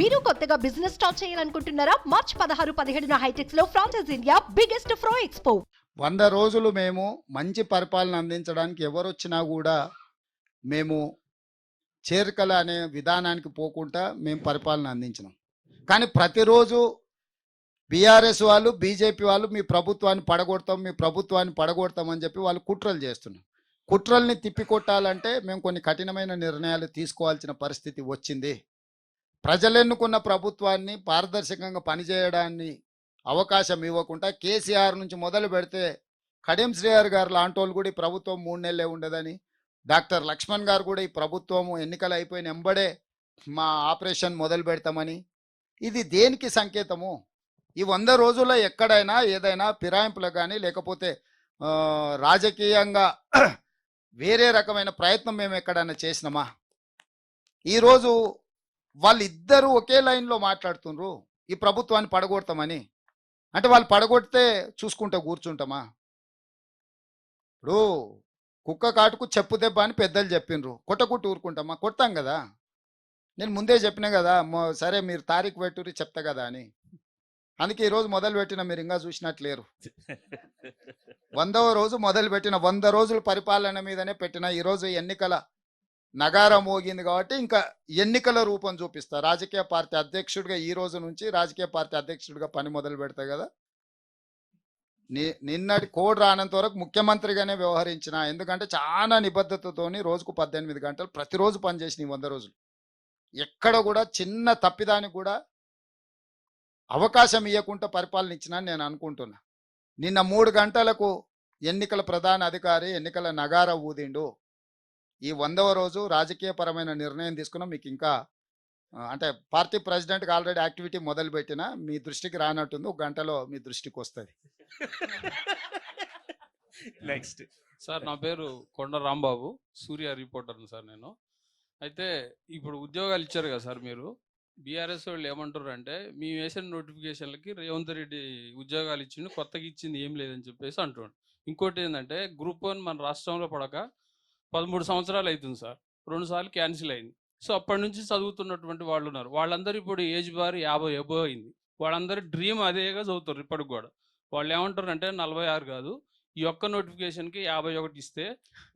మీరు కొత్తగా business start చేయాలనుకుంటున్నారా? మార్చ్ 16-17 హైటెక్స్ లో ఫ్రాన్సెస్ ఇండియా బిగ్గెస్ట్ ఫ్రో ఎక్స్పో. 100 రోజులు మేము మంచి పరిపాలన అందించడానికి ఎవరొచ్చినా కూడా మేము చేరికల అనే విధానానికి పోకుండా మేము పరిపాలన అందించినాం. కానీ ప్రతిరోజు బీఆర్ఎస్ వాళ్ళు, బీజేపీ వాళ్ళు మీ ప్రభుత్వాన్ని పడగొడతాం అని చెప్పి వాళ్ళు కుట్రలు చేస్తున్నారు. కుట్రల్ని తిప్పికొట్టాలంటే మేము కొన్ని కఠినమైన నిర్ణయాలు తీసుకోవాల్సిన పరిస్థితి వచ్చింది. ప్రజలెన్నుకున్న ప్రభుత్వాన్ని పారదర్శకంగా పనిచేయడాన్ని అవకాశం ఇవ్వకుండా కేసీఆర్ నుంచి మొదలు పెడితే కడియం శ్రీహర్ గారు లాంటి వాళ్ళు కూడా ఈ ప్రభుత్వం 3 నెలలే ఉండదని, డాక్టర్ లక్ష్మణ్ గారు కూడా ఈ ప్రభుత్వం ఎన్నికలు అయిపోయిన ఎంబడే మా ఆపరేషన్ మొదలు పెడతామని, ఇది దేనికి సంకేతము? ఈ 100 రోజుల్లో ఎక్కడైనా ఏదైనా ఫిరాయింపులకు కానీ లేకపోతే రాజకీయంగా వేరే రకమైన ప్రయత్నం మేము ఎక్కడైనా చేసినామా? ఈరోజు వాళ్ళిద్దరూ ఒకే లైన్లో మాట్లాడుతుండ్రు ఈ ప్రభుత్వాన్ని పడగొడతామని. అంటే వాళ్ళు పడగొడితే చూసుకుంటూ కూర్చుంటామా? ఇప్పుడు కుక్క కాటుకు చెప్పు దెబ్బ అని పెద్దలు చెప్పిండ్రు, కొట్టకుట్టు ఊరుకుంటామా? కొడతాం కదా. నేను ముందే చెప్పినా కదా, సరే మీరు తారీఖు పెట్టుర్రి చెప్తా కదా అని. అందుకే ఈరోజు మొదలు పెట్టిన, మీరు ఇంకా చూసినట్లేరు. 100వ రోజు మొదలు పెట్టిన, 100 రోజుల పరిపాలన మీదనే పెట్టిన. ఈరోజు ఎన్నికల నగారం మోగింది కాబట్టి ఇంకా ఎన్నికల రూపం చూపిస్తా. రాజకీయ పార్టీ అధ్యక్షుడిగా ఈ రోజు నుంచి రాజకీయ పార్టీ అధ్యక్షుడిగా పని మొదలు పెడతా కదా. నిన్నటి కోడ్ రానంత వరకు ముఖ్యమంత్రిగానే వ్యవహరించిన. ఎందుకంటే చాలా నిబద్ధతతోని రోజుకు 18 గంటలు ప్రతిరోజు పనిచేసిన ఈ 100 రోజులు. ఎక్కడ కూడా చిన్న తప్పిదానికి కూడా అవకాశం ఇవ్వకుండా పరిపాలన ఇచ్చినా నేను అనుకుంటున్నా. నిన్న 3 గంటలకు ఎన్నికల ప్రధాన అధికారి ఎన్నికల నగార ఊదిండు. ఈ 100వ రోజు రాజకీయపరమైన నిర్ణయం తీసుకున్నాం. మీకు ఇంకా అంటే పార్టీ ప్రెసిడెంట్కి ఆల్రెడీ యాక్టివిటీ మొదలు పెట్టినా, మీ దృష్టికి రానట్టుంది, 1 గంటలో మీ దృష్టికి వస్తుంది. నెక్స్ట్ సార్, నా పేరు కొండ రాంబాబు, సూర్య రిపోర్టర్ని సార్ నేను. అయితే ఇప్పుడు ఉద్యోగాలు ఇచ్చారు కదా సార్, మీరు బీఆర్ఎస్ వాళ్ళు ఏమంటారు అంటే, మేము వేసిన నోటిఫికేషన్లకి రేవంత్ రెడ్డి ఉద్యోగాలు ఇచ్చిండు, కొత్తగా ఇచ్చింది ఏం లేదని చెప్పేసి అంటున్నాడు. ఇంకోటి ఏంటంటే గ్రూప్ 1 మన రాష్ట్రంలో పడక 13 సంవత్సరాలు అవుతుంది సార్, 2 సార్లు క్యాన్సిల్ అయింది. సో అప్పటి నుంచి చదువుతున్నటువంటి వాళ్ళు ఉన్నారు, వాళ్ళందరూ ఇప్పుడు ఏజ్ బార్ 50 అబోవ్ అయింది. వాళ్ళందరూ డ్రీమ్ అదేగా చదువుతారు ఇప్పటికి కూడా. వాళ్ళు ఏమంటారు అంటే 46 కాదు, ఈ ఒక్క నోటిఫికేషన్కి 51 ఇస్తే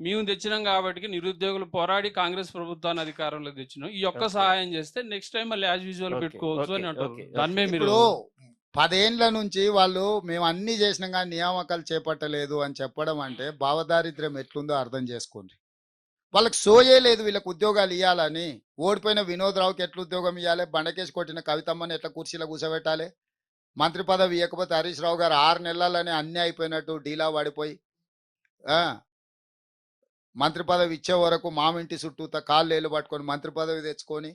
మేము తెచ్చినాం కాబట్టి నిరుద్యోగులు పోరాడి కాంగ్రెస్ ప్రభుత్వాన్ని అధికారంలో తెచ్చినాం, ఈ ఒక్క సహాయం చేస్తే నెక్స్ట్ టైం మళ్ళీ యాజ్ యూజువల్ పెట్టుకోవచ్చు అని అంటారు. దాని మీద మీరు 10 ఏండ్ల నుంచి వాళ్ళు మేము అన్ని చేసినాం కానీ నియామకాలు చేపట్టలేదు అని చెప్పడం అంటే భావదారిద్ర్యం ఎట్లుందో అర్థం చేసుకోండి. వాళ్ళకి సోయే లేదు వీళ్ళకి ఉద్యోగాలు ఇవ్వాలని. ఓడిపోయిన వినోద్ రావుకి ఎట్లా ఉద్యోగం ఇవ్వాలి, బండకేసి కొట్టిన కవితమ్మని ఎట్లా కుర్చీలో కూర్చోబెట్టాలి, మంత్రి పదవి ఇవ్వకపోతే హరీష్ రావు గారు 6 నెలలని అన్నీ అయిపోయినట్టు డీలా పడిపోయి మంత్రి పదవి ఇచ్చే వరకు మామింటి చుట్టూత కాళ్ళు పట్టుకొని మంత్రి పదవి తెచ్చుకొని,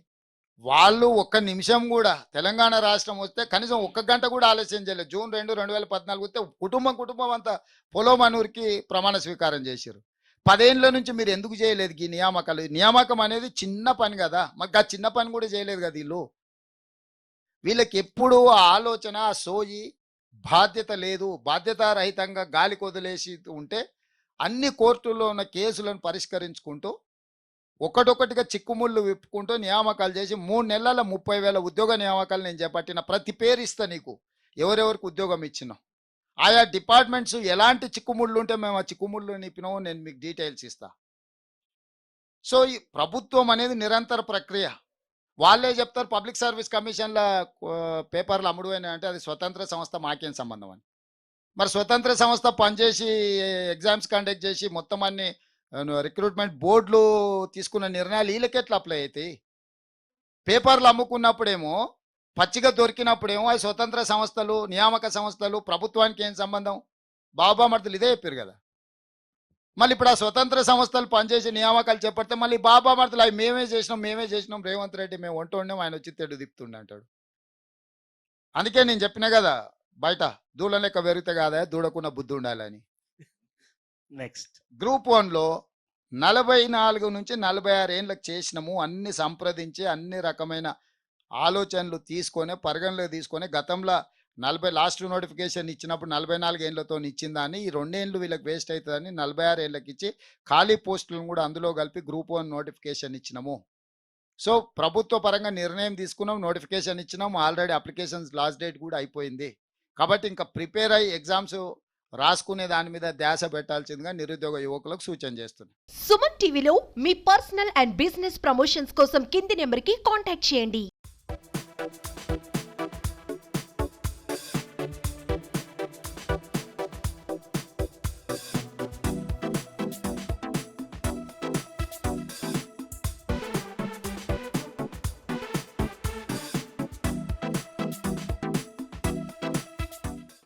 వాళ్ళు 1 నిమిషం కూడా తెలంగాణ రాష్ట్రం వస్తే కనీసం 1 గంట కూడా ఆలస్యం చేయలేదు. జూన్ 2, 2014 వస్తే కుటుంబం అంతా పొలోమనూరికి ప్రమాణ స్వీకారం చేశారు. 10 ఏండ్ల నుంచి మీరు ఎందుకు చేయలేదు ఈ నియామకాలు? నియామకం అనేది చిన్న పని కదా, మాకు ఆ చిన్న పని కూడా చేయలేదు కదా. వీళ్ళకి ఎప్పుడు ఆ ఆలోచన, ఆ సోయి, బాధ్యత లేదు. బాధ్యతారహితంగా గాలికి వదిలేసి ఉంటే అన్ని కోర్టుల్లో ఉన్న కేసులను పరిష్కరించుకుంటూ ఒకటొకటిగా చిక్కుముళ్ళు విప్పుకుంటూ నియామకాలు చేసి 3 నెలల 30,000 ఉద్యోగ నియామకాలు నేను చేపట్టిన. ప్రతి పేరు ఇస్తా నీకు, ఎవరెవరికి ఉద్యోగం ఇచ్చినాం, ఆయా డిపార్ట్మెంట్స్ ఎలాంటి చిక్కుముళ్ళు ఉంటే మేము ఆ చిక్కుముళ్ళు నిప్పినామో నేను మీకు డీటెయిల్స్ ఇస్తా. సో ఈ ప్రభుత్వం అనేది నిరంతర ప్రక్రియ. వాళ్ళే చెప్తారు పబ్లిక్ సర్వీస్ కమిషన్ల పేపర్లు అమ్ముడుపోయినాయి అంటే అది స్వతంత్ర సంస్థ, మాకేం సంబంధం అని. మరి స్వతంత్ర సంస్థ పనిచేసి ఎగ్జామ్స్ కండక్ట్ చేసి మొత్తం అన్ని రిక్రూట్మెంట్ బోర్డులు తీసుకున్న నిర్ణయాలు వీళ్ళకి ఎట్లా అప్లై అవుతాయి? పేపర్లు అమ్ముకున్నప్పుడేమో, పచ్చిగా దొరికినప్పుడేమో అవి స్వతంత్ర సంస్థలు, నియామక సంస్థలు, ప్రభుత్వానికి ఏం సంబంధం? బాబామర్దులు ఇదే చెప్పారు కదా. మళ్ళీ ఇప్పుడు ఆ స్వతంత్ర సంస్థలు పనిచేసి నియామకాలు చెప్పడితే మళ్ళీ బాబామర్దులు అవి మేమే చేసినాం రేవంత్ రెడ్డి మేము వండున్నాం, ఆయన వచ్చి తెడు దిప్పుతుండే అంటాడు. అందుకే నేను చెప్పినా కదా, బయట దూడ లెక్క పెరిగితే కాదా దూడకున్న బుద్ధి ఉండాలని. నెక్స్ట్ గ్రూప్ 1లో 44 నుంచి 46 ఏండ్లకు చేసినాము. అన్ని సంప్రదించి అన్ని రకమైన ఆలోచనలు తీసుకొని పరిగణలోకి తీసుకొని, గతంలో 40 లాస్ట్ నోటిఫికేషన్ ఇచ్చినప్పుడు 44 ఏళ్లతో ఇచ్చిందాన్ని ఈ 2 ఏళ్ళు వీళ్ళకి వేస్ట్ అవుతుందని 46 ఏళ్ళకి ఇచ్చి ఖాళీ పోస్టులను కూడా అందులో కలిపి గ్రూప్ 1 నోటిఫికేషన్ ఇచ్చినాము. సో ప్రభుత్వ పరంగా నిర్ణయం తీసుకున్నాం, నోటిఫికేషన్ ఇచ్చినాం, ఆల్రెడీ అప్లికేషన్స్ లాస్ట్ డేట్ కూడా అయిపోయింది. కాబట్టి ఇంకా ప్రిపేర్ అయ్యి ఎగ్జామ్స్ రాసుకునే దాని మీద ధ్యాస పెట్టాల్సిందిగా నిరుద్యోగ యువకులకు సూచన చేస్తున్నాను. సుమన్ టీవీలో మీ పర్సనల్ అండ్ బిజినెస్ ప్రమోషన్స్ కోసం కింది నెంబర్కి కాంటాక్ట్ చేయండి.